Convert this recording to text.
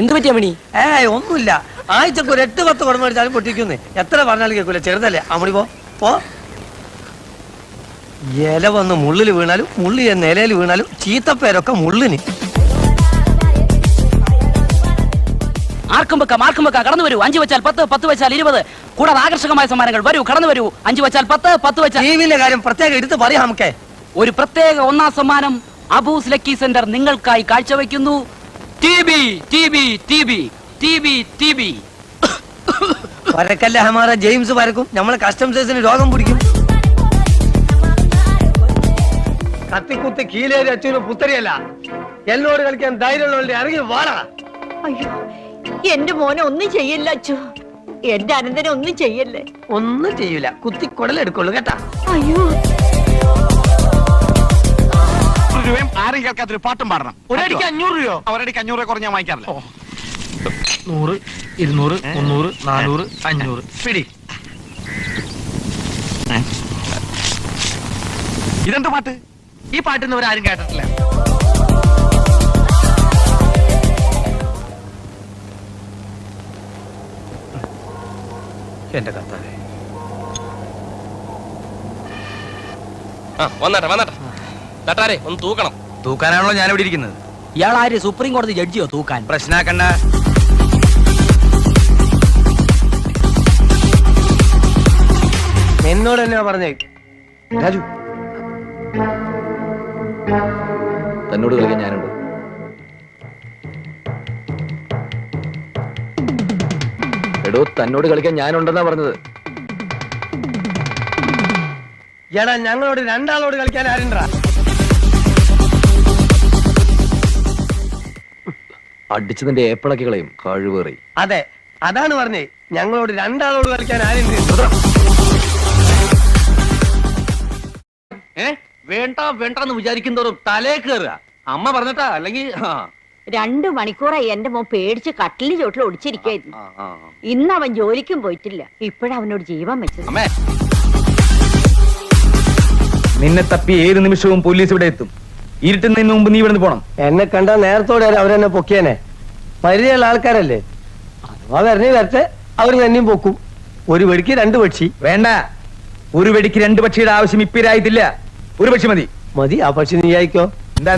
എന്ത് പറ്റിയ മണി? ഒന്നുമില്ല. ആഴ്ചക്ക് ഒരു 8-10 കുടം മേടിച്ചാലും പൊട്ടിക്കുന്നേ. എത്ര പറഞ്ഞാലും കേൾക്കൂല. ചെറുതല്ലേ അമ്മടി പോ. ഇല വന്ന് മുള്ളിൽ വീണാലും മുള്ളി നിലയിൽ വീണാലും ചീത്തപ്പേരൊക്കെ മുള്ളിന്. ആർക്കും വെക്കാം കടന്നു വരൂ. 5 വെച്ചാൽ 10, 10 വെച്ചാൽ 20. കൂടാതെ ആകർഷകമായ സമ്മാനങ്ങൾ. വരൂ, കടന്നു വരൂ. 5 വെച്ചാൽ 10, 10 വെച്ചാൽ. ടിവിയിലെ കാര്യം പ്രത്യേകം എടുത്ത് പറയാം. നമുക്ക് ഒരു പ്രത്യേക 1ാം സമ്മാനം അബൂസ് ലക്കി സെന്റർ നിങ്ങൾക്കായി കാഴ്ചവെക്കുന്നു. ടിബി. വരക്കല്ല ഹമാറ ജെയിംസ് വരക്കും. നമ്മളെ കസ്റ്റംസേഴ്സിന് രോഗം പിടിക്കും. കത്തിക്കുത്തി കീലേരി അച്ഛന് പുത്തരിയല്ല. എന്നോട് കളിക്കാൻ ധൈര്യമുള്ളവരുടെ ഇറങ്ങി വാടാ. അയ്യോ, എന്റെ മോനെ ഒന്നും ചെയ്യില്ല അച്ഛോ. എന്റെ അനന്തനെ ഒന്നും ചെയ്യല്ലേ. ഒന്നും ചെയ്യൂല. കുത്തി കുടലെടുക്കുള്ളൂ കേട്ടാ. അയ്യോ, ആരും കേൾക്കാത്തൊരു പാട്ടും പാടണം. ഒരടിക്ക് 500 രൂപയോ? ഒരടിക്ക് 500 രൂപ കുറഞ്ഞാൽ വാങ്ങിക്കാറില്ല. 100, 200, 300, 400, 500 പിടി. ഇതെന്ത് പാട്ട്? ഈ പാട്ടിന്ന് ആരും കേട്ടിട്ടില്ല. എന്റെ കർത്താവേ. വന്നട്ടെ തട്ടാരെ ഒന്ന് തൂക്കണം. തൂക്കാനാണല്ലോ ഞാൻ ഇവിടെ ഇരിക്കുന്നത്. ഇയാൾ ആര്? സുപ്രീം കോടതി ജഡ്ജിയോ തൂക്കാൻ? പ്രശ്നാക്കണ്ട. എന്നോട് തന്നെയാ പറഞ്ഞേ രാജു. തന്നോട് കളിക്കാൻ ഞാനുണ്ട്. എടോ, തന്നോട് കളിക്കാൻ ഞാനുണ്ടെന്നാ പറഞ്ഞത്. എടാ, ഞങ്ങളോട് 2 ആളോട് കളിക്കാൻ ആരുണ്ടാ? അടിച്ചതിന്റെ ഏപ്പിളക്കി കളയും കഴിവേറി. അതെ, അതാണ് പറഞ്ഞേ. ഞങ്ങളോട് 2 ആളോട് കളിക്കാൻ ആരുണ്ട്? വേണ്ടെന്ന് വിചാരിക്കുന്നവരും തലേ കയറുക. അമ്മ പറഞ്ഞിട്ടാ, അല്ലെങ്കിൽ 2 മണിക്കൂറായി എന്റെ മോൻ പേടിച്ച് കട്ടിലിന് ചോട്ടിൽ ഒളിച്ചിരിക്കായിരുന്നു. ഇന്ന് അവൻ ജോലിക്കും പോയിട്ടില്ല. ഇപ്പോഴവനോട് ജീവൻ വെച്ചത്. നിന്നെ തപ്പി ഏത് നിമിഷവും പോലീസ് ഇവിടെ എത്തും. ഇരുട്ടുന്നതിന് മുമ്പ് നീ ഇവിടെ പോണം. എന്നെ കണ്ടാ നേരത്തോടെ അവരെന്നെ പൊക്കിയനെ. പരിചയമുള്ള ആൾക്കാരല്ലേ. അഥവാ വരട്ടെ, അവര് തന്നെയും പൊക്കും. ഒരു വെടിക്ക് 2 പക്ഷി വേണ്ട. ഒരു വെടിക്ക് 2 പക്ഷിയുടെ ആവശ്യം ഇപ്പിരായിട്ടില്ല. ഒരു പക്ഷി മതി. ആ പക്ഷി നീ ആയിക്കോ. എന്താ